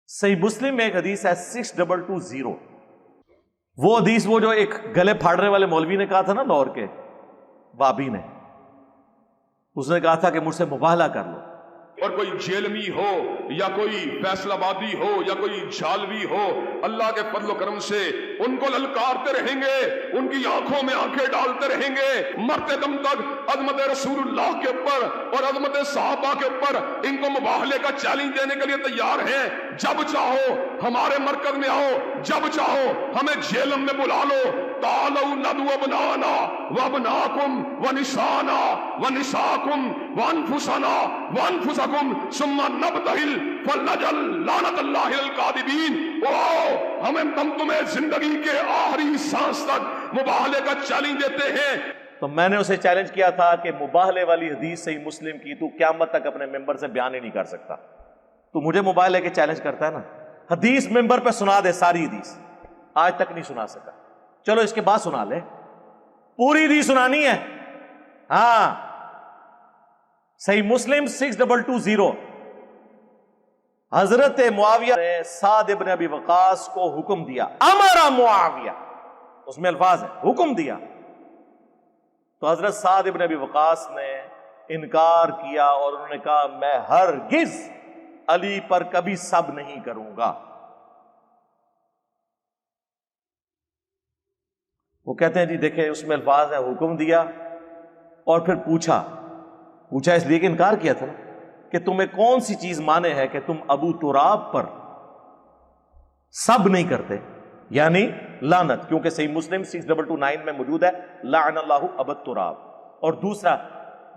صحیح مسلم میں ایک حدیث ہے 6220، وہ حدیث وہ جو ایک گلے پھاڑنے والے مولوی نے کہا تھا نا لاہور کے بابی نے، اس نے کہا تھا کہ مجھ سے مباہلہ کر لو، اور کوئی جیلمی ہو یا کوئی فیصل آبادی ہو یا کوئی جھالوی ہو، اللہ کے فضل و کرم سے ان کو للکارتے رہیں گے، ان کی آنکھوں میں آنکھیں ڈالتے رہیں گے مرتے دم تک، عظمت رسول اللہ کے اوپر اور عظمت صحابہ کے اوپر ان کو مباہلے کا چیلنج دینے کے لیے تیار ہیں۔ جب چاہو ہمارے مرکز میں آؤ، جب چاہو ہمیں جیلم میں بلا لو، تعالوا ندعو ابناءنا وابناءکم ونساءنا ونساءکم وانفسنا وانفسکم ثم نبتہل فلنجعل لعنت اللہ الکاذبین۔ ہم تمہیں زندگی کے آخری سانس تک مباہلے کا چیلنج دیتے ہیں۔ تو میں نے اسے چیلنج کیا تھا کہ مباہلے والی حدیث صحیح مسلم کی تو قیامت تک اپنے ممبر سے بیان ہی نہیں کر سکتا، تو مجھے مباہلے کے چیلنج کرتا ہے نا، حدیث ممبر پہ سنا دے ساری حدیث، آج تک نہیں سنا سکا، چلو اس کے بعد سنا لے، پوری حدیث سنانی ہے۔ ہاں صحیح مسلم 6220، حضرت معاویہ نے سعد ابن ابی وقاص کو حکم دیا، امر معاویہ، اس میں الفاظ ہیں حکم دیا، تو حضرت سعد ابن ابی وقاص نے انکار کیا اور انہوں نے کہا میں ہرگز علی پر کبھی سب نہیں کروں گا۔ وہ کہتے ہیں جی دیکھیں اس میں الفاظ ہے حکم دیا، اور پھر پوچھا اس لیے کہ انکار کیا تھا نا کہ تمہیں کون سی چیز مانے ہے کہ تم ابو تراب پر سب نہیں کرتے، یعنی لعنت، کیونکہ صحیح مسلم 6229 میں موجود ہے لعن اللہ ابو تراب۔ اور دوسرا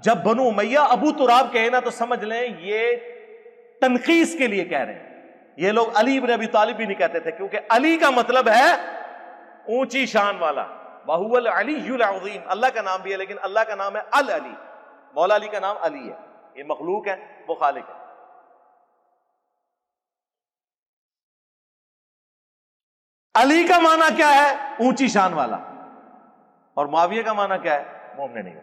جب بنو امیہ ابو تراب کہے نا تو سمجھ لیں یہ تنقیص کے لیے کہہ رہے ہیں، یہ لوگ علی بن ابی طالب بھی نہیں کہتے تھے، کیونکہ علی کا مطلب ہے اونچی شان والا، وَهُوَ الْعَلِيُّ الْعَظِيمُ، اللہ کا نام بھی ہے لیکن اللہ کا نام ہے العلی، مولا علی کا نام علی ہے، یہ مخلوق ہے وہ خالق ہے۔ علی کا معنی کیا ہے؟ اونچی شان والا، اور معاویہ کا معنی کیا ہے؟ مومن نہیں،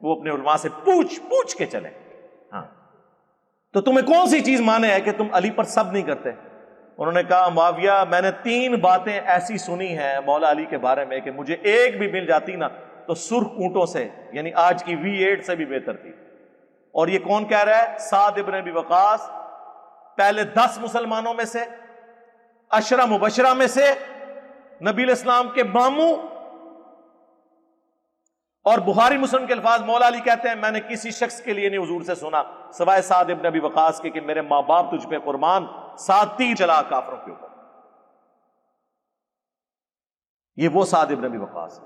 وہ اپنے علماء سے پوچھ کے چلیں۔ ہاں تو تمہیں کون سی چیز مانے ہے کہ تم علی پر سب نہیں کرتے؟ انہوں نے کہا معاویہ میں نے 3 باتیں ایسی سنی ہیں مولا علی کے بارے میں کہ مجھے ایک بھی مل جاتی نا تو سرخ اونٹوں سے، یعنی آج کی V8 سے بھی بہتر تھی۔ اور یہ کون کہہ رہا ہے؟ سعد ابن ابی وقاص، پہلے 10 مسلمانوں میں سے، 10 مبشرہ میں سے، نبی علیہ السلام کے ماموں، اور بخاری مسلم کے الفاظ مولا علی کہتے ہیں میں نے کسی شخص کے لیے نہیں حضور سے سنا سوائے سعد ابن ابی وقاص کے کہ میرے ماں باپ تجھ پہ قربان، 7 تیر چلا کافروں کے اوپر۔ یہ وہ سعد ابن ابی وقاص ہے،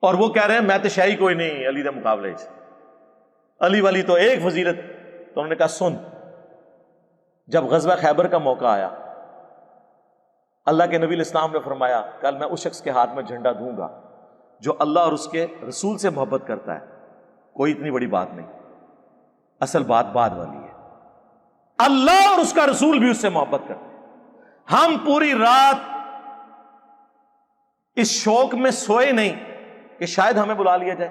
اور وہ کہہ رہے ہیں میں تو شاہی کوئی نہیں علی دے مقابلے سے، علی والی تو ایک فضیلت۔ تو انہوں نے کہا سن، جب غزوہ خیبر کا موقع آیا اللہ کے نبی علیہ السلام نے فرمایا کل میں اس شخص کے ہاتھ میں جھنڈا دوں گا جو اللہ اور اس کے رسول سے محبت کرتا ہے، کوئی اتنی بڑی بات نہیں، اصل بات بعد والی ہے، اللہ اور اس کا رسول بھی اس سے محبت کرتے ہیں۔ ہم پوری رات اس شوق میں سوئے نہیں کہ شاید ہمیں بلا لیا جائے،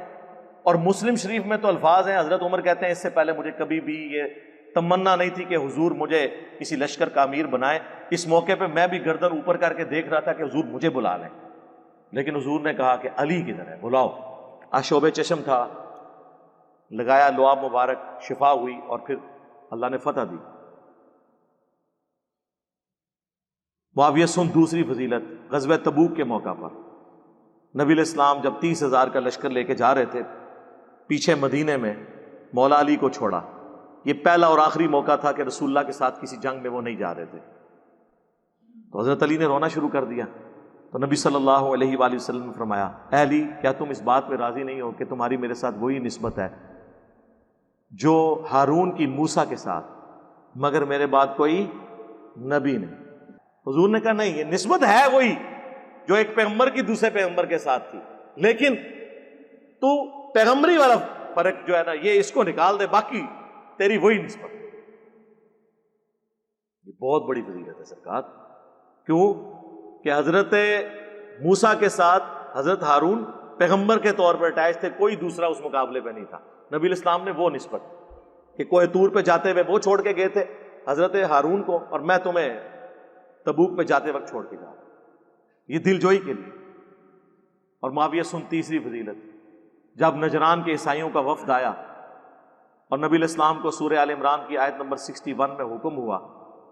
اور مسلم شریف میں تو الفاظ ہیں، حضرت عمر کہتے ہیں اس سے پہلے مجھے کبھی بھی یہ تمنا نہیں تھی کہ حضور مجھے کسی لشکر کا امیر بنائے، اس موقع پہ میں بھی گردن اوپر کر کے دیکھ رہا تھا کہ حضور مجھے بلا لیں، لیکن حضور نے کہا کہ علی کدھر ہے بلاؤ۔ آشوب چشم تھا، لگایا لعاب مبارک، شفا ہوئی اور پھر اللہ نے فتح دی۔ معاویہ سن دوسری فضیلت، غزوہ تبوک کے موقع پر نبی علیہ السلام جب 30,000 کا لشکر لے کے جا رہے تھے پیچھے مدینے میں، مولا علی کو چھوڑا، یہ پہلا اور آخری موقع تھا کہ رسول اللہ کے ساتھ کسی جنگ میں وہ نہیں جا رہے تھے، تو حضرت علی نے رونا شروع کر دیا، تو نبی صلی اللہ علیہ وآلہ وسلم نے فرمایا اے علی کیا تم اس بات پہ راضی نہیں ہو کہ تمہاری میرے ساتھ وہی نسبت ہے جو ہارون کی موسیٰ کے ساتھ، مگر میرے بعد کوئی نبی نہیں۔ حضور نے کہا نہیں، یہ نسبت ہے وہی جو ایک پیغمبر کی دوسرے پیغمبر کے ساتھ تھی، لیکن تو پیغمبری والا فرق جو ہے نا یہ اس کو نکال دے، باقی تیری وہی نسبت۔ یہ بہت بڑی فضیلت ہے سرکار، کیوں کہ حضرت موسیٰ کے ساتھ حضرت ہارون پیغمبر کے طور پر اٹیچ تھے، کوئی دوسرا اس مقابلے پہ نہیں تھا۔ نبی علیہ السلام نے وہ نسبت کہ کوہ طور پہ جاتے ہوئے وہ چھوڑ کے گئے تھے، حضرت ہارون کو اور میں تمہیں تبوک پہ جاتے وقت چھوڑ کے جا رہا ہوں، یہ دل جوئی کے لیے۔ اور معاویہ سن تیسری فضیلت، جب نجران کے عیسائیوں کا وفد آیا اور نبی علیہ السلام کو سورہ آل عمران کی آیت نمبر 61 میں حکم ہوا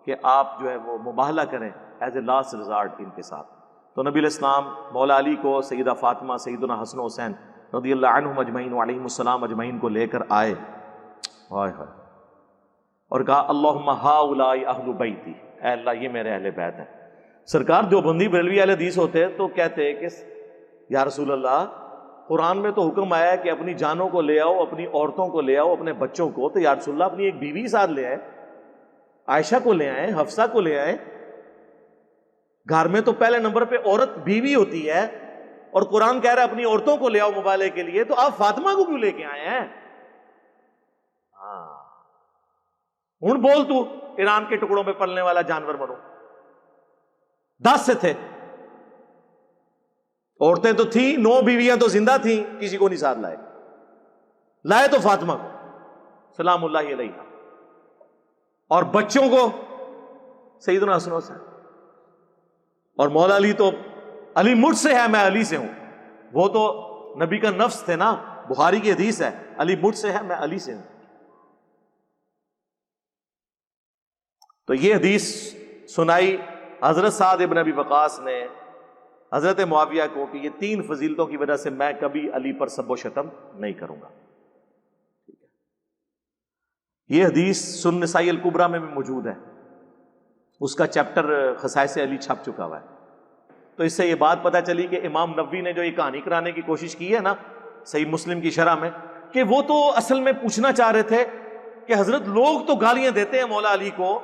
کہ آپ جو ہے وہ مباہلہ کریں ایز اے لاسٹ ریزارٹ ان کے ساتھ، تو نبی علیہ السلام مولا علی کو، سیدہ فاطمہ، سیدنا حسن و حسین رضی اللہ عنہم اجمعین وعلیہم السلام اجمعین کو لے کر آئے، ہائے ہائے، اور کہا اللہم ہؤلاء اہل بیتی، اے اللہ یہ میرے اہل بیت ہیں۔ سرکار دیوبندی بریلوی اہل حدیث ہوتے تو کہتے کہ یا رسول اللہ قرآن میں تو حکم آیا ہے کہ اپنی جانوں کو لے آؤ، اپنی عورتوں کو لے آؤ، اپنے بچوں کو، تو یا رسول اللہ اپنی ایک بیوی ساتھ لے آئے، عائشہ کو لے آئے، حفصہ کو لے آئے۔ گھر میں تو پہلے نمبر پہ عورت بیوی ہوتی ہے، اور قرآن کہہ رہا ہے اپنی عورتوں کو لے آؤ مبالغے کے لیے، تو آپ فاطمہ کو کیوں لے کے آئے ہیں؟ ہاں ہن بول تو ایران کے ٹکڑوں میں پلنے والا جانور بنو، 10 سے تھے، عورتیں تو تھیں، 9 بیویاں تو زندہ تھیں، کسی کو نہیں ساتھ لائے تو فاطمہ کو سلام اللہ علیہ، اور بچوں کو سیدنا حسن حسین، اور مولا علی تو علی مجھ سے ہے میں علی سے ہوں، وہ تو نبی کا نفس تھے نا، بخاری کی حدیث ہے علی مجھ سے ہے میں علی سے ہوں۔ تو یہ حدیث سنائی حضرت سعد ابن ابی وقاص نے حضرت معاویہ کو کہ یہ 3 فضیلتوں کی وجہ سے میں کبھی علی پر سب و شتم نہیں کروں گا۔ یہ حدیث سنن نسائی الکبریٰ میں بھی موجود ہے، اس کا چیپٹر خصائص علی چھپ چکا ہوا ہے۔ تو اس سے یہ بات پتہ چلی کہ امام نووی نے جو یہ کہانی کرانے کی کوشش کی ہے نا صحیح مسلم کی شرح میں، کہ وہ تو اصل میں پوچھنا چاہ رہے تھے کہ حضرت لوگ تو گالیاں دیتے ہیں مولا علی کو،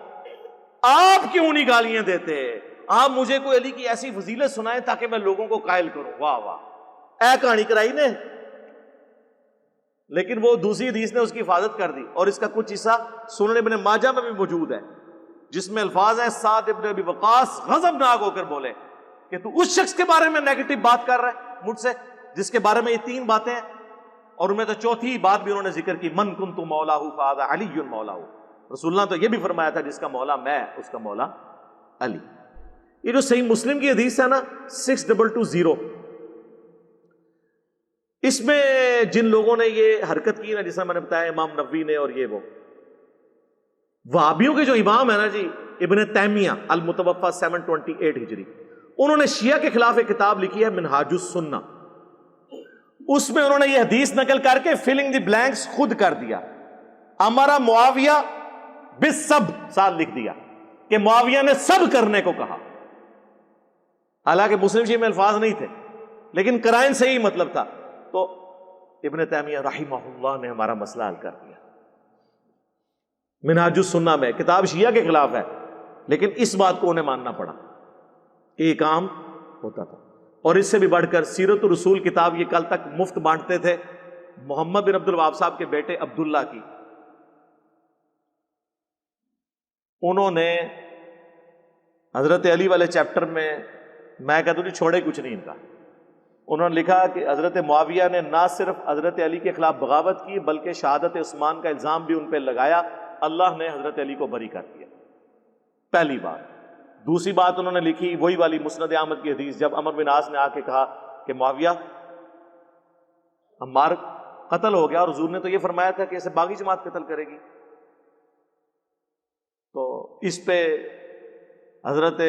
آپ کیوں نہیں گالیاں دیتے؟ آپ مجھے کوئی علی کی ایسی فضیلت سنائیں تاکہ میں لوگوں کو قائل کروں۔ واہ واہ، اے کہانی کرائی نے، لیکن وہ دوسری حدیث نے اس کی حفاظت کر دی، اور اس کا کچھ حصہ سنن ابن ماجہ میں بھی موجود ہے، جس میں الفاظ ہیں سعد ابن ابی وقاص غضبناک ہو کر بولے کہ تو اس شخص کے بارے میں نیگیٹو بات کر رہا ہے مجھ سے جس کے بارے میں یہ 3 باتیں ہیں، اور ان میں تو چوتھی بات بھی انہوں نے ذکر کی، من کنت مولاہ فہذا علی مولاہ، رسول اللہ تو یہ بھی فرمایا تھا جس کا مولا میں اس کا مولا علی۔ یہ جو صحیح مسلم کی حدیث ہے نا 6220، اس میں جن لوگوں نے یہ حرکت کی نا، جیسا میں نے بتایا امام نووی نے، اور یہ وہ وہابیوں کے جو امام ہے نا جی ابن تیمیہ المتوفی 728 ہجری، انہوں نے شیعہ کے خلاف ایک کتاب لکھی ہے منہاج السنہ، اس میں انہوں نے یہ حدیث نقل کر کے فلنگ دی بلینکس خود کر دیا، ہمارا معاویہ بالسب ساتھ لکھ دیا کہ معاویہ نے سب کرنے کو کہا، حالانکہ مسلم شیعہ میں الفاظ نہیں تھے لیکن قرائن سے ہی مطلب تھا۔ تو ابن تیمیہ رحمہ اللہ نے ہمارا مسئلہ حل کر دیا منہاج السنہ میں، کتاب شیعہ کے خلاف ہے لیکن اس بات کو انہیں ماننا پڑا کہ یہ کام ہوتا تھا۔ اور اس سے بھی بڑھ کر سیرت الرسول کتاب یہ کل تک مفت بانٹتے تھے، محمد بن عبد الوہاب صاحب کے بیٹے عبداللہ کی، انہوں نے حضرت علی والے چیپٹر میں، میں کہتا ہوں چھوڑے کچھ نہیں ان کا، انہوں نے لکھا کہ حضرت معاویہ نے نہ صرف حضرت علی کے خلاف بغاوت کی بلکہ شہادت عثمان کا الزام بھی ان پہ لگایا، اللہ نے حضرت علی کو بری کر دیا، پہلی بات۔ دوسری بات انہوں نے لکھی وہی والی مسند احمد کی حدیث، جب عمرو بن عاص نے آ کے کہا کہ معاویہ عمار قتل ہو گیا اور حضور نے تو یہ فرمایا تھا کہ اسے باغی جماعت قتل کرے گی، تو اس پہ حضرت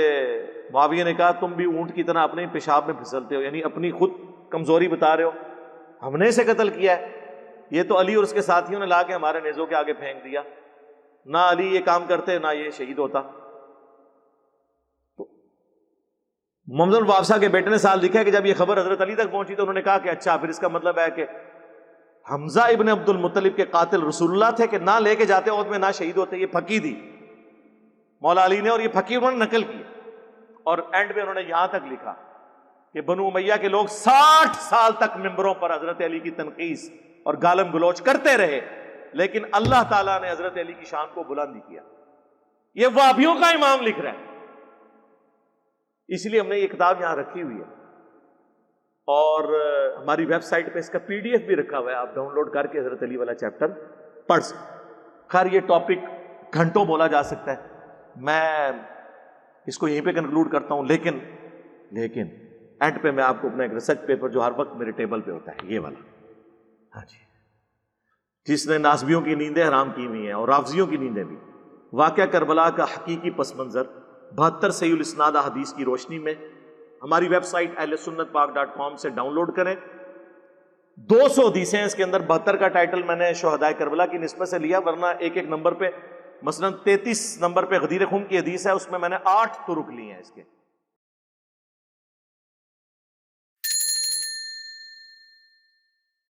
معاویہ نے کہا تم بھی اونٹ کی طرح اپنے ہی پیشاب میں پھسلتے ہو، یعنی اپنی خود کمزوری بتا رہے ہو، ہم نے اسے قتل کیا ہے، یہ تو علی اور اس کے ساتھیوں نے لا کے ہمارے نیزوں کے آگے پھینک دیا، نہ علی یہ کام کرتے نہ یہ شہید ہوتا۔ تو محمد بن وابسہ کے بیٹے نے ساتھ لکھا ہے کہ جب یہ خبر حضرت علی تک پہنچی تو انہوں نے کہا کہ اچھا پھر اس کا مطلب ہے کہ حمزہ ابن عبد المطلب کے قاتل رسول اللہ تھے کہ نہ لے کے جاتے عہد میں نہ شہید ہوتے، یہ پھکی دی مولا علی نے، اور یہ پھکی انہوں نے نقل کی، اور اینڈ میں انہوں نے یہاں تک لکھا کہ بنو امیہ کے لوگ 60 سال تک ممبروں پر حضرت علی کی تنقیص اور گالم گلوچ کرتے رہے لیکن اللہ تعالیٰ نے حضرت علی کی شان کو بلند کیا۔ یہ وہابیوں کا امام لکھ رہا ہے، اس لیے ہم نے یہ کتاب یہاں رکھی ہوئی ہے، اور ہماری ویب سائٹ پہ اس کا PDF بھی رکھا ہوا ہے، آپ ڈاؤن لوڈ کر کے حضرت علی والا چیپٹر پڑھ سکتے۔ خیر یہ ٹاپک گھنٹوں بولا جا سکتا ہے. میں اس کو یہیں پہ کنکلوڈ کرتا ہوں، لیکن اینڈ پہ میں آپ کو اپنا ایک ریسرچ پیپر جو ہر وقت میرے ٹیبل پہ ہوتا ہے، یہ والا، ہاں جی، جس نے ناسبیوں کی نیندیں حرام کی ہوئی ہیں اور رافضیوں کی نیندیں بھی. واقعہ کربلا کا حقیقی پس منظر 72 صحیح الاسناد احادیث کی روشنی میں ہماری ویب سائٹ ahlsunnatpak.com سے ڈاؤن لوڈ کریں. 200 حدیثیں ہیں اس کے اندر. 72 کا ٹائٹل میں نے شہدائے کربلا کی نسبت سے لیا، ورنہ ایک ایک نمبر پہ مثلا 33 نمبر پہ غدیر خم کی حدیث ہے، اس میں نے 8 طرق لی ہیں اس کے.